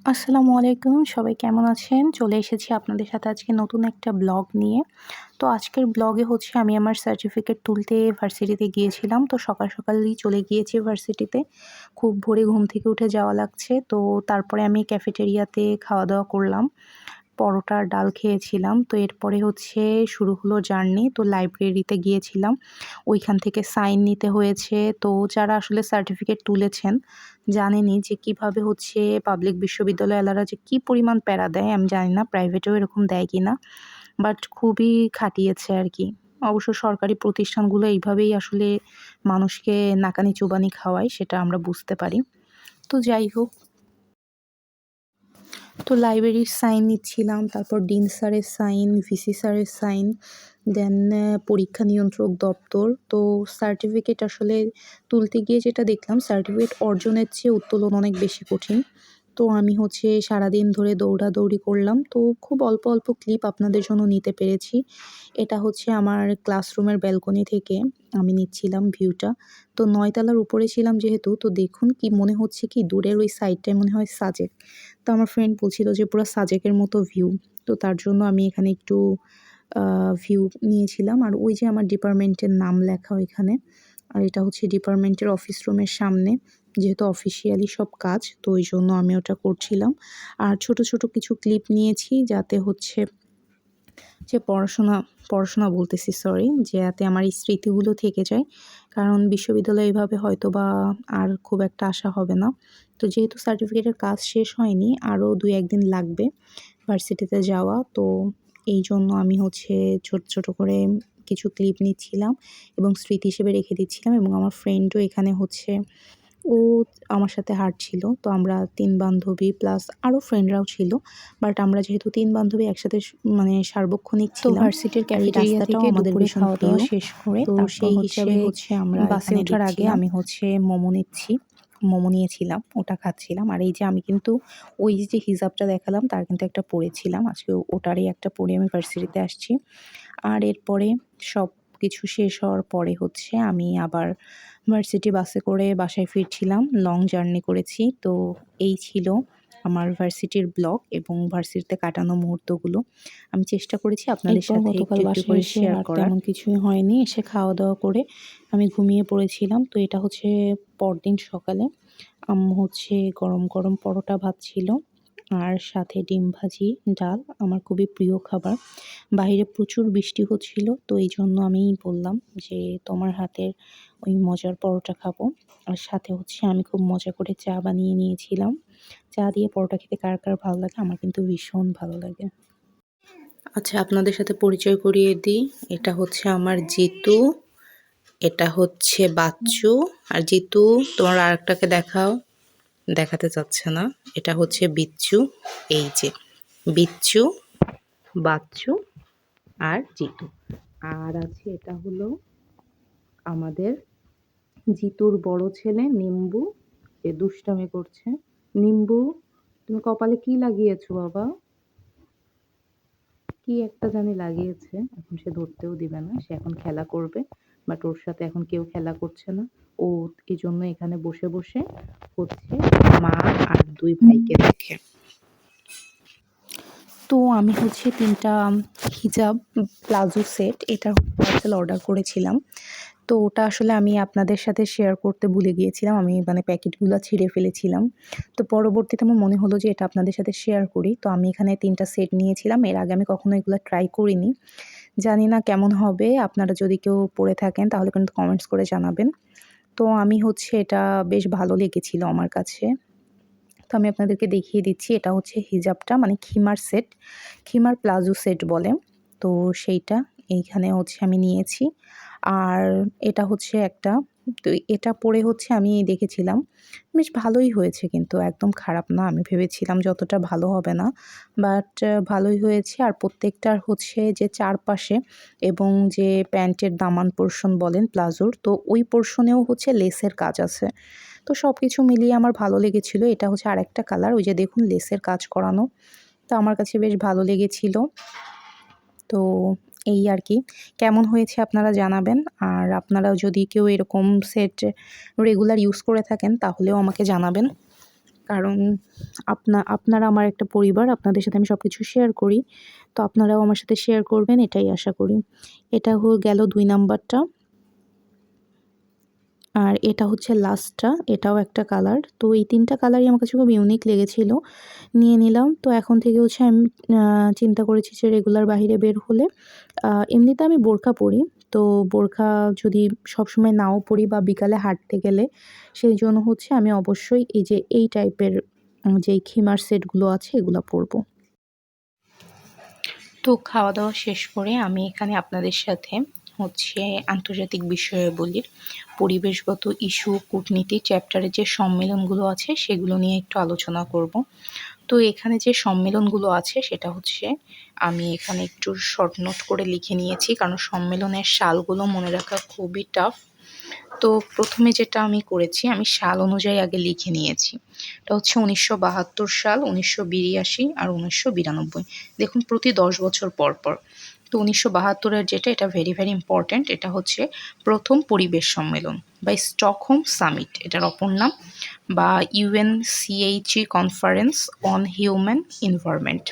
আসসালামু আলাইকুম, সবাই কেমন আছেন? চলে এসেছি আপনাদের সাথে আজকে নতুন একটা ব্লগ নিয়ে। তো আজকের ব্লগে হচ্ছে আমি আমার সার্টিফিকেট তুলতে ভার্সিটিতে গিয়েছিলাম। তো সকাল সকালই চলে গিয়েছি ভার্সিটিতে। খুব ভোরে ঘুম থেকে উঠে যাওয়া লাগছে। তো তারপরে আমি ক্যাফেটেরিয়াতে খাওয়া দাওয়া করলাম। পরোটা আর ডাল খেয়েছিলাম। তো এরপরে হচ্ছে শুরু হলো জার্নি। তো লাইব্রেরিতে গিয়েছিলাম। ওইখান থেকে সাইন নিতে হয়েছে। তো যারা আসলে সার্টিফিকেট তুলেছেন জানেনই যে কিভাবে হচ্ছে পাবলিক বিশ্ববিদ্যালয়ওয়ালারা যে কি পরিমাণ প্যারা দেয় আমি জানি না প্রাইভেটেও এরকম দেয় কিনা। বাট খুবই খাটিয়েছে আরকি। অবশ্য সরকারি প্রতিষ্ঠানগুলো এইভাবেই আসলে মানুষকে নাকানি চুবানি খাওয়ায় সেটা আমরা বুঝতে পারি। তো যাই হোক, তো লাইব্রেরির সাইন নিচ্ছিলাম, তারপর ডিন স্যারের সাইন, ভিসি স্যারের সাইন, দেন পরীক্ষা নিয়ন্ত্রক দপ্তর। তো সার্টিফিকেট আসলে তুলতে গিয়ে যেটা দেখলাম, সার্টিফিকেট অর্জনের চেয়ে উত্তোলন অনেক বেশি কঠিন। তো আমি হচ্ছে সারাদিন ধরে দৌড়াদৌড়ি করলাম। তো খুব অল্প অল্প ক্লিপ আপনাদের জন্য নিতে পেরেছি। এটা হচ্ছে আমার ক্লাসরুমের ব্যালকনি থেকে আমি নিচ্ছিলাম ভিউটা। তো ৯ তলার উপরে ছিলাম যেহেতু, তো দেখুন কি মনে হচ্ছে কি দূরের ওই সাইডটায় মনে হয় সাজেক। তো আমার ফ্রেন্ড বলছিল যে পুরা সাজেকের মতো ভিউ। তো তার জন্য আমি এখানে একটু ভিউ নিয়েছিলাম। আর ওই যে আমার ডিপার্টমেন্টের নাম লেখা ওইখানে। আর এটা হচ্ছে ডিপার্টমেন্টের অফিস রুমের সামনে। যেহেতু অফিসিয়ালি সব কাজ, তো ওইজন্য আমি ওটা করছিলাম। আর ছোট, ছোট কিছু ক্লিপ নিয়েছি যাতে হচ্ছে যে পড়াশোনা বলতেছি সরি, যাতে আমার এই স্মৃতিগুলো থেকে যায়। কারণ বিশ্ববিদ্যালয়ে এভাবে হয়তোবা আর খুব একটা আসা হবে না। তো যেহেতু সার্টিফিকেটের কাজ শেষ হয়নি, আরও ২-১ দিন লাগবে ভার্সিটিতে যাওয়া। তো এইজন্য আমি হচ্ছে ছোট, ছোট করে কিছু ক্লিপ নিচ্ছিলাম এবং স্মৃতি হিসেবে রেখে দিচ্ছিলাম এবং আমার ফ্রেন্ডও এখানে হচ্ছে ও আমার সাথে হাঁটছিল। তো আমরা ৩ বান্ধবী প্লাস আরও ফ্রেন্ডরাও ছিল। বাট আমরা যেহেতু ৩ বান্ধবী একসাথে মানে সার্বক্ষণিক তো ছিলাম। ভার্সিটির আর এই ক্যাফেটেরিয়া রাস্তাটাও থেকে আমাদের দুপুরে ভীষণ খাওয়া প্রিয়। দাওয়া শেষ করে তো তারপর সেই হিসাবে হচ্ছে আমরা বাসে এখানে ওঠার আগে দেখছিলাম। আমি হচ্ছে মোমো নিয়েছিলাম, ওটা খাচ্ছিলাম। আর এই যে আমি কিন্তু ওই যে হিজাবটা দেখালাম তার কিন্তু একটা পড়েছিলাম। আজকে ওটারই একটা পরে আমি ভার্সিটিতে আসছি। আর এরপরে সবকিছু শেষ হওয়ার পরে হচ্ছে আমি আবার ভার্সিটি বাসে করে বাসায় ফিরছিলাম। লং জার্নি করেছি। তো এই ছিল আমার ভার্সিটির ব্লগ এবং ভার্সিটিতে কাটানো মুহূর্তগুলো। আমি চেষ্টা করেছি আপনাদের এরপর সাথে গতকাল একটু, একটু বাসায় করে এসে শেয়ার আর করার। তেমন কিছুই হয়নি। এসে খাওয়া-দাওয়া করে আমি ঘুমিয়ে পড়েছিলাম। তো এটা হচ্ছে পরদিন সকালে। আম্মু হচ্ছে গরম, গরম পরোটা ভাজছিল আর সাথে ডিম ভাজি, ডাল আমার খুবই প্রিয় খাবার। বাহিরে প্রচুর বৃষ্টি হচ্ছিল। তো এইজন্য আমি বললাম যে, "তোমার হাতের ওই মজার পরোটা খাবো।" আর সাথে হচ্ছে আমি খুব মজা করে চা বানিয়ে নিয়েছিলাম। চা দিয়ে পরোটা খেতে কার, কার ভালো লাগে? আমার কিন্তু ভীষণ ভালো লাগে। আচ্ছা, আপনাদের সাথে পরিচয় করিয়ে দিই। এটা হচ্ছে আমার জিতু, এটা হচ্ছে বাচ্চু। আর জিতু তোমার আরেকটাকে দেখাও। দেখাতে চাচ্ছে না। এটা হচ্ছে বিচ্ছু। এই যে বিচ্ছু, বাচ্চু আর জিতু। আর আছে এটা হলো আমাদের জিতুর বড় ছেলে নিম্বু, যে দুষ্টামি করছে। নিম্বু, তুমি কপালে কি লাগিয়েছো বাবা? কি একটা জানি লাগিয়েছে। এখন সে ধরতেও দিবে না। সে এখন খেলা করবে। বাট ওর সাথে এখন কেউ খেলা করছে না। ও এজন্য এখানে বসে, বসে হচ্ছে মা আর ২ ভাইকে দেখে। তো আমি হচ্ছে ৩ টা হিজাব প্লাজো সেট এটার পার্সেল অর্ডার করেছিলাম। তো ওটা আসলে আমি আপনাদের সাথে শেয়ার করতে ভুলে গিয়েছিলাম। আমি মানে প্যাকেটগুলা ছিঁড়ে ফেলেছিলাম। তো পরবর্তীতে আমার মনে হলো যে এটা আপনাদের সাথে শেয়ার করি। তো আমি এখানে ৩ টা সেট নিয়েছিলাম। এর আগে আমি কখনো এগুলা ট্রাই করিনি। জানি না কেমন হবে। আপনারা যদি কেউ পড়ে থাকেন তাহলে কিন্তু কমেন্টস করে জানাবেন। তো আমি হচ্ছে এটা বেশ ভালো লেগেছিল আমার কাছে। তো আমি আপনাদেরকে দেখিয়ে দিচ্ছি। এটা হচ্ছে হিজাবটা মানে খিমার সেট, খিমার প্লাজো সেট বলে। তো সেইটা এইখানে হচ্ছে আমি নিয়েছি। আর এটা হচ্ছে একটা, তো এটা পরে হচ্ছে আমি দেখেছিলাম বেশ ভালোই হয়েছে, কিন্তু একদম খারাপ না। আমি ভেবেছিলাম যতটা ভালো হবে না, বাট ভালোই হয়েছে। আর প্রত্যেকটার হচ্ছে যে চারপাশে এবং যে প্যান্টের দামান পোরশন বলেন প্লাজোর, তো ওই পোরশনেও হচ্ছে লেসের কাজ আছে। তো সবকিছু মিলিয়ে আমার ভালো লেগেছিল। এটা হচ্ছে আরেকটা কালার, ওই যে দেখুন লেসের কাজ করানো। তো আমার কাছে বেশ ভালো লেগেছিল। তো এই আর কি। কেমন হয়েছে আপনারা জানাবেন। আর আপনারাও যদি কেউ এরকম সেট রেগুলার ইউজ করে থাকেন তাহলেও আমাকে জানাবেন। কারণ আপনারা আমার একটা পরিবার, আপনাদের সাথে আমি সব কিছু শেয়ার করি। তো আপনারাও আমার সাথে শেয়ার করবেন এটাই আশা করি। এটা গেল ২ নাম্বারটা। আর এটা হচ্ছে লাস্টটা, এটাও একটা কালার। তো এই ৩ টা কালারই আমার কাছে খুব ইউনিক লেগেছিল। নিয়ে নিলাম। তো এখন থেকে হচ্ছে আমি চিন্তা করেছি যে রেগুলার বাহিরে বের হলে এমনিতে আমি বোরখা পরি। তো বোরখা যদি সবসময় নাও পরি বা বিকালে হাঁটতে গেলে, সেইজন্য হচ্ছে আমি অবশ্যই এই যে এই টাইপের যেই খিমার সেটগুলো আছে এগুলা পরবো। তো খাওয়া-দাওয়া শেষ করে আমি এখানে আপনাদের সাথে হচ্ছে আন্তর্জাতিক বিষয়াবলীর পরিবেশগত ইস্যু, কূটনীতি চ্যাপ্টারের যে সম্মেলনগুলো আছে সেগুলো নিয়ে একটু আলোচনা করব। তো এখানে যে সম্মেলনগুলো আছে সেটা হচ্ছে আমি এখানে একটু শর্ট নোট করে লিখে নিয়েছি, কারণ সম্মেলনের সালগুলো মনে রাখা খুবই টাফ। তো প্রথমে যেটা আমি করেছি, আমি সাল অনুযায়ী আগে লিখে নিয়েছি। এটা হচ্ছে ১৯৭২ সাল, ১৯৮২ আর ১৯৯২। দেখুন প্রতি ১০ বছর পর পর। তো ১৯৭২ এর যেটা, এটা ভেরি ইম্পর্ট্যান্ট। এটা হচ্ছে প্রথম পরিবেশ সম্মেলন বা স্টকহোম সামিট, এটার অপর নাম, বা UNCHE conference on human environment.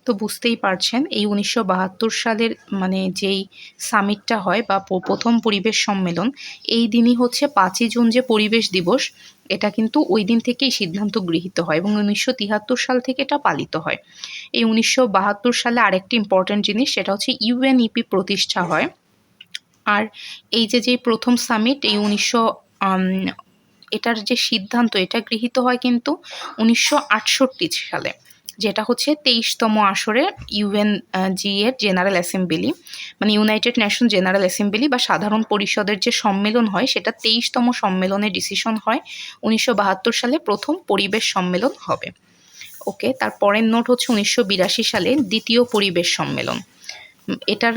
তো বুঝতেই পারছেন এই ১৯৭২ সালের মানে যেই সামিটটা হয় বা প্রথম পরিবেশ সম্মেলন, এই দিনই হচ্ছে ৫ই জুন যে পরিবেশ দিবস, এটা কিন্তু ওই দিন থেকেই সিদ্ধান্ত গৃহীত হয় এবং ১৯৭৩ সাল থেকে এটা পালিত হয়। এই ১৯৭২ সালে আরেকটি ইম্পর্ট্যান্ট জিনিস, সেটা হচ্ছে UNEP প্রতিষ্ঠা হয়। আর এই যেই প্রথম সামিট, এই এটার যে সিদ্ধান্ত, এটা গৃহীত হয় কিন্তু ১৯৬৮ সালে, যেটা হচ্ছে ২৩তম আসরে UNG এর জেনারেল অ্যাসেম্বলি, মানে ইউনাইটেড নেশন জেনারেল অ্যাসেম্বলি বা সাধারণ পরিষদের যে সম্মেলন হয়, সেটা ২৩তম সম্মেলনে ডিসিশন হয় ১৯৭২ সালে প্রথম পরিবেশ সম্মেলন হবে। ওকে, তার পরের নোট হচ্ছে ১৯৮২ সালে দ্বিতীয় পরিবেশ সম্মেলন। এটার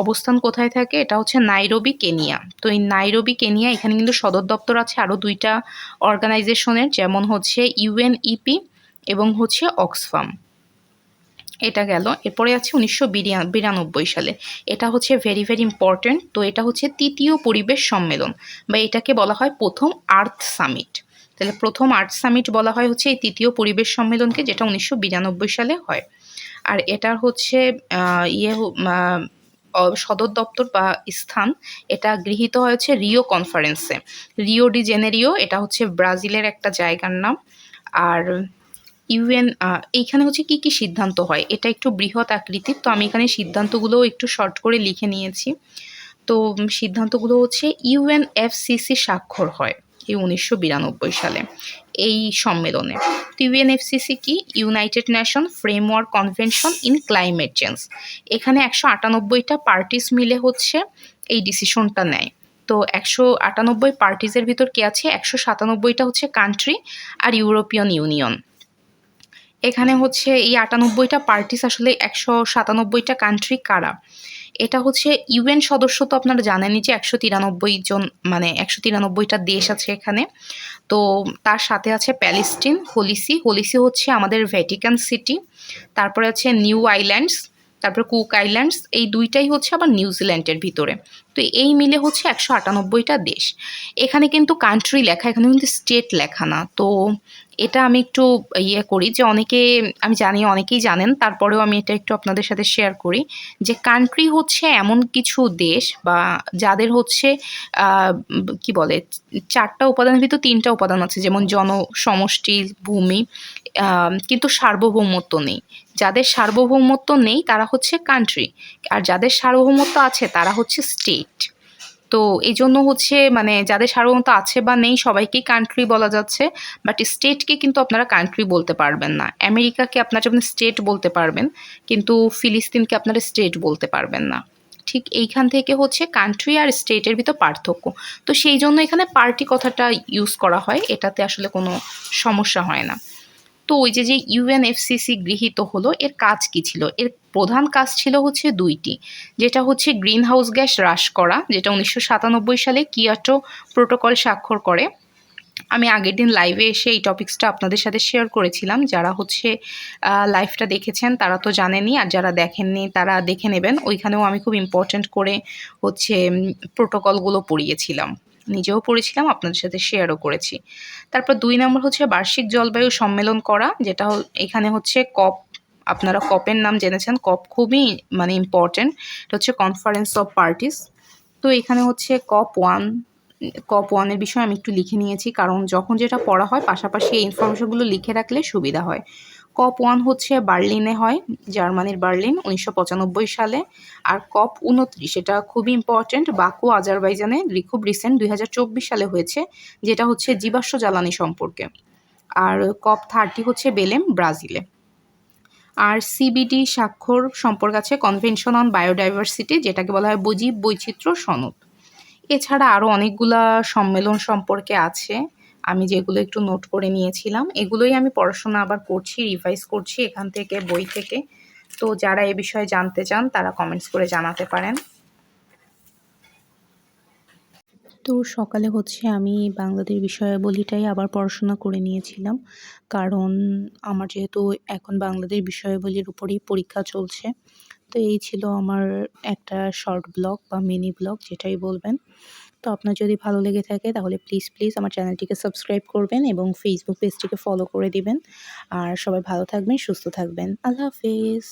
অবস্থান কোথায় থাকে? এটা হচ্ছে নাইরোবি, কেনিয়া। তো এই নাইরোবি, কেনিয়া, এখানে কিন্তু সদর দপ্তর আছে আরও ২টা অর্গানাইজেশনের, যেমন হচ্ছে UNEP এবং হচ্ছে অক্সফাম। এটা গেল। এরপরে আছে ১৯৯২ সালে। এটা হচ্ছে ভেরি ইম্পর্ট্যান্ট। তো এটা হচ্ছে তৃতীয় পরিবেশ সম্মেলন বা এটাকে বলা হয় প্রথম আর্থ সামিট। তাহলে প্রথম আর্থ সামিট বলা হয় হচ্ছে এই তৃতীয় পরিবেশ সম্মেলনকে, যেটা ১৯৯২ সালে হয়। আর এটার হচ্ছে সদর দপ্তর বা স্থান, এটা গৃহীত হয়েছে রিও কনফারেন্সে, রিও ডি জেনেরিও, এটা হচ্ছে ব্রাজিলের একটা জায়গার নাম। আর এইখানে হচ্ছে কি সিদ্ধান্ত হয়, এটা একটু বৃহৎ আকৃতির, তো আমি এখানে সিদ্ধান্তগুলোও একটু শর্ট করে লিখে নিয়েছি। তো সিদ্ধান্তগুলো হচ্ছে UNFCC স্বাক্ষর হয় এই ১৯৯২ সালে এই সম্মেলনে। তো UNFCC কি? United nation framework convention in climate change. এখানে ১৯৮টা পার্টিস মিলে হচ্ছে এই ডিসিশনটা নেয়। তো ১৯৮ পার্টিসের ভিতর কে আছে? ১৯৭টা হচ্ছে কান্ট্রি আর ইউরোপিয়ান ইউনিয়ন। এখানে হচ্ছে এই ৯৮টা পার্টিস, আসলে ১৯৭টা কান্ট্রি কারা? এটা হচ্ছে UN সদস্য, তো আপনারা জানেনই যে ১৯৩ জন, মানে ১৯৩টা দেশ আছে এখানে। তো তার সাথে আছে প্যালেস্টিন, হোলিসি হচ্ছে আমাদের ভ্যাটিকান সিটি, তারপরে আছে নিউ আইল্যান্ডস, তারপরে কুক আইল্যান্ডস, এই ২টাই হচ্ছে আবার নিউজিল্যান্ডের ভিতরে। তো এই মিলে হচ্ছে ১৯৮টা দেশ। এখানে কিন্তু কান্ট্রি লেখা, এখানে কিন্তু স্টেট লেখা না। তো এটা আমি একটু করি যে আমি জানি অনেকেই জানেন, তারপরেও আমি এটা একটু আপনাদের সাথে শেয়ার করি যে কান্ট্রি হচ্ছে এমন কিছু দেশ বা যাদের হচ্ছে কি বলে, ৪টা উপাদানের ভিতর ৩টা উপাদান আছে, যেমন জনসমষ্টি, ভূমি, কিন্তু সার্বভৌমত্ব নেই। যাদের সার্বভৌমত্ব নেই তারা হচ্ছে কান্ট্রি, আর যাদের সার্বভৌমত্ব আছে তারা হচ্ছে স্টেট। তো এই জন্য হচ্ছে মানে যাদের সার্বভৌমত্ব আছে বা নেই সবাইকেই কান্ট্রি বলা যাচ্ছে, বাট স্টেটকে কিন্তু আপনারা কান্ট্রি বলতে পারবেন না। আমেরিকাকে আপনারা যেমন স্টেট বলতে পারবেন, কিন্তু ফিলিস্তিনকে আপনারা স্টেট বলতে পারবেন না। ঠিক এইখান থেকে হচ্ছে কান্ট্রি আর স্টেটের ভিতর পার্থক্য। তো সেই জন্য এখানে পার্টি কথাটা ইউজ করা হয়, এটাতে আসলে কোনো সমস্যা হয় না। তো ওই যে UNFCC গৃহীত হলো, এর কাজ কি ছিল? এর প্রধান কাজ ছিল হচ্ছে ২টি, যেটা হচ্ছে গ্রিন হাউস গ্যাস হ্রাস করা, যেটা ১৯৯৭ সালে কিয়োটো প্রোটোকল স্বাক্ষর করে। আমি আগের দিন লাইভে এসে এই টপিকসটা আপনাদের সাথে শেয়ার করেছিলাম। যারা হচ্ছে লাইভটা দেখেছেন তারা তো জানেনই, আর যারা দেখেননি তারা দেখে নেবেন। ওইখানেও আমি খুব ইম্পর্ট্যান্ট করে হচ্ছে প্রোটোকলগুলো পড়িয়েছিলাম। নিজেও পড়েছিলাম, আপনাদের সাথে শেয়ারও করেছি। তারপর ২ নম্বর হচ্ছে বার্ষিক জলবায়ু সম্মেলন করা, যেটা এখানে হচ্ছে কপ। আপনারা কপের নাম জেনেছেন, কপ খুবই মানে ইম্পর্টেন্ট। এটা হচ্ছে কনফারেন্স অফ পার্টিস। তো এখানে হচ্ছে কপ 1 এর বিষয়ে আমি একটু লিখে নিয়েছি, কারণ যখন যেটা পড়া হয় পাশাপাশি এই ইনফরমেশনগুলো লিখে রাখলে সুবিধা হয়। কপ 1 হচ্ছে বার্লিনে হয়, জার্মানির বার্লিন ১৯৯৫ সালে। আর কপ ২৯ এটা খুবই ইম্পর্টেন্ট, বাকু আজারবাইজানে খুব রিসেন্ট ২০২৪ সালে হয়েছে, যেটা হচ্ছে জীবাশ্ম জ্বালানি সম্পর্কে। আর কপ ৩০ হচ্ছে বেলেম, ব্রাজিলে। আর সিবিডি স্বাক্ষর সম্পর্ক আছে কনভেনশন অন বায়োডাইভার্সিটি, যেটাকে বলা হয় জীব বৈচিত্র্য সনদ। এছাড়া আরও অনেকগুলা সম্মেলন সম্পর্কে আছে, আমি যেগুলো একটু নোট করে নিয়েছিলাম। এগুলোই আমি পড়াশোনা আবার করছি, রিভাইজ করছি এখান থেকে, বই থেকে। তো যারা এ বিষয়ে জানতে চান তারা কমেন্টস করে জানাতে পারেন। তো সকালে হচ্ছে আমি বাংলাদেশ বিষয়াবলীটাই আবার পড়াশোনা করে নিয়েছিলাম, কারণ আমার যেহেতু এখন বাংলাদেশ বিষয়াবলীর উপরেই পরীক্ষা চলছে। তো এই ছিল আমার একটা শর্ট ব্লগ বা মিনি ব্লগ, যেটাই বলবেন। তো আপনার যদি ভালো লেগে থাকে তাহলে প্লিজ আমার চ্যানেলটিকে সাবস্ক্রাইব করবেন এবং ফেসবুক পেজটিকে ফলো করে দিবেন। আর সবাই ভালো থাকবেন, সুস্থ থাকবেন। আল্লাহ হাফেজ।